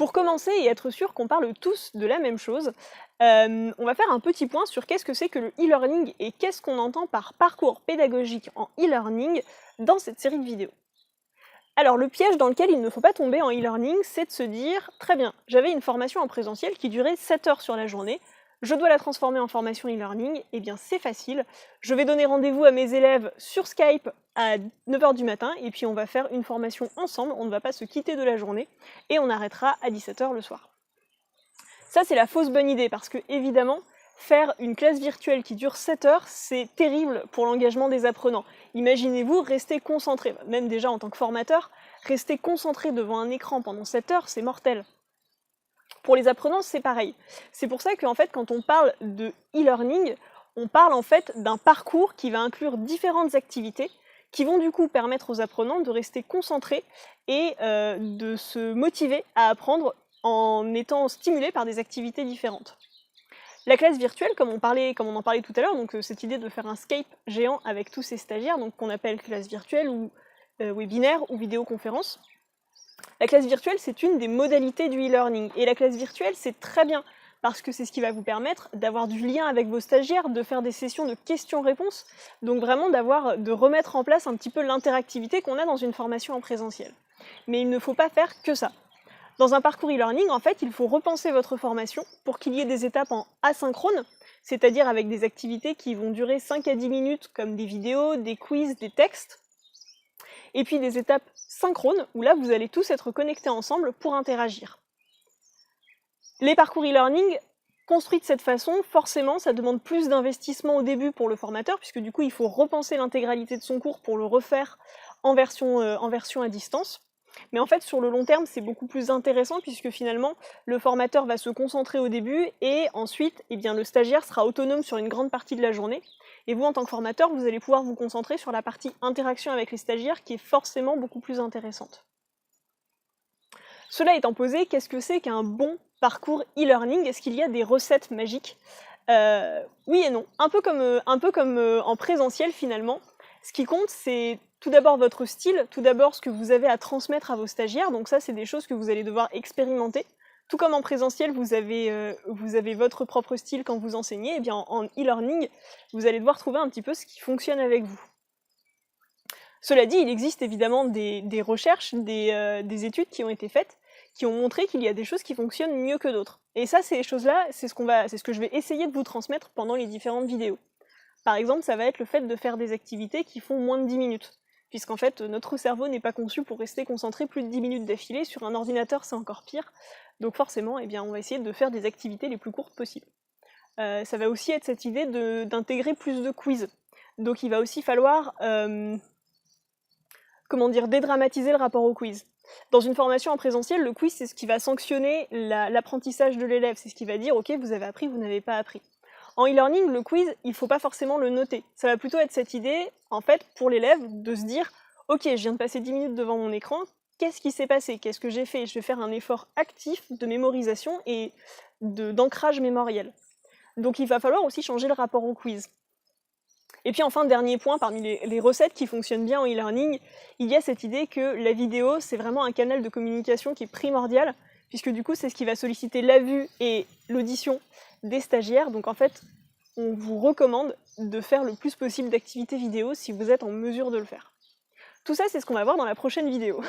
Pour commencer et être sûr qu'on parle tous de la même chose, on va faire un petit point sur qu'est-ce que c'est que le e-learning et qu'est-ce qu'on entend par parcours pédagogique en e-learning dans cette série de vidéos. Alors le piège dans lequel il ne faut pas tomber en e-learning, c'est de se dire « Très bien, j'avais une formation en présentiel qui durait 7 heures sur la journée, je dois la transformer en formation e-learning, eh bien c'est facile, je vais donner rendez-vous à mes élèves sur Skype à 9 heures du matin, et puis on va faire une formation ensemble, on ne va pas se quitter de la journée, et on arrêtera à 17 heures le soir. » Ça c'est la fausse bonne idée, parce que évidemment, faire une classe virtuelle qui dure 7 heures, c'est terrible pour l'engagement des apprenants. Imaginez-vous rester concentré, même déjà en tant que formateur, rester concentré devant un écran pendant 7 heures, c'est mortel. Pour les apprenants, c'est pareil. C'est pour ça qu'en fait, quand on parle de e-learning, on parle en fait d'un parcours qui va inclure différentes activités qui vont du coup permettre aux apprenants de rester concentrés et de se motiver à apprendre en étant stimulés par des activités différentes. La classe virtuelle, comme on en parlait tout à l'heure, donc cette idée de faire un Skype géant avec tous ces stagiaires, donc qu'on appelle classe virtuelle ou webinaire ou vidéoconférence. La classe virtuelle, c'est une des modalités du e-learning. Et la classe virtuelle, c'est très bien, parce que c'est ce qui va vous permettre d'avoir du lien avec vos stagiaires, de faire des sessions de questions-réponses, donc vraiment de remettre en place un petit peu l'interactivité qu'on a dans une formation en présentiel. Mais il ne faut pas faire que ça. Dans un parcours e-learning, en fait, il faut repenser votre formation pour qu'il y ait des étapes en asynchrone, c'est-à-dire avec des activités qui vont durer 5 à 10 minutes, comme des vidéos, des quiz, des textes, et puis des étapes synchrones, où là, vous allez tous être connectés ensemble pour interagir. Les parcours e-learning, construits de cette façon, forcément, ça demande plus d'investissement au début pour le formateur, puisque du coup, il faut repenser l'intégralité de son cours pour le refaire en version à distance. Mais en fait, sur le long terme, c'est beaucoup plus intéressant, puisque finalement, le formateur va se concentrer au début, et ensuite, eh bien, le stagiaire sera autonome sur une grande partie de la journée. Et vous, en tant que formateur, vous allez pouvoir vous concentrer sur la partie interaction avec les stagiaires, qui est forcément beaucoup plus intéressante. Cela étant posé, qu'est-ce que c'est qu'un bon parcours e-learning? Est-ce qu'il y a des recettes magiques? Oui et non. Un peu comme en présentiel, finalement. Ce qui compte, c'est tout d'abord votre style, tout d'abord ce que vous avez à transmettre à vos stagiaires. Donc ça, c'est des choses que vous allez devoir expérimenter. Tout comme en présentiel, vous avez votre propre style quand vous enseignez, et bien en e-learning, vous allez devoir trouver un petit peu ce qui fonctionne avec vous. Cela dit, il existe évidemment des recherches, des études qui ont été faites, qui ont montré qu'il y a des choses qui fonctionnent mieux que d'autres. Et ça, ces choses-là, c'est ce que je vais essayer de vous transmettre pendant les différentes vidéos. Par exemple, ça va être le fait de faire des activités qui font moins de 10 minutes. Puisqu'en fait, notre cerveau n'est pas conçu pour rester concentré plus de 10 minutes d'affilée. Sur un ordinateur, c'est encore pire. Donc forcément, eh bien, on va essayer de faire des activités les plus courtes possibles. Ça va aussi être cette idée d'intégrer plus de quiz. Donc il va aussi falloir dédramatiser le rapport au quiz. Dans une formation en présentiel, le quiz, c'est ce qui va sanctionner l'apprentissage de l'élève. C'est ce qui va dire « Ok, vous avez appris, vous n'avez pas appris ». En e-learning, le quiz, il ne faut pas forcément le noter. Ça va plutôt être cette idée, en fait, pour l'élève, de se dire « Ok, je viens de passer 10 minutes devant mon écran, qu'est-ce qui s'est passé? Qu'est-ce que j'ai fait ?» Je vais faire un effort actif de mémorisation et d'ancrage mémoriel. Donc il va falloir aussi changer le rapport au quiz. Et puis enfin, dernier point, parmi les recettes qui fonctionnent bien en e-learning, il y a cette idée que la vidéo, c'est vraiment un canal de communication qui est primordial, puisque du coup, c'est ce qui va solliciter la vue et l'audition des stagiaires. Donc en fait, on vous recommande de faire le plus possible d'activités vidéo si vous êtes en mesure de le faire. Tout ça, c'est ce qu'on va voir dans la prochaine vidéo.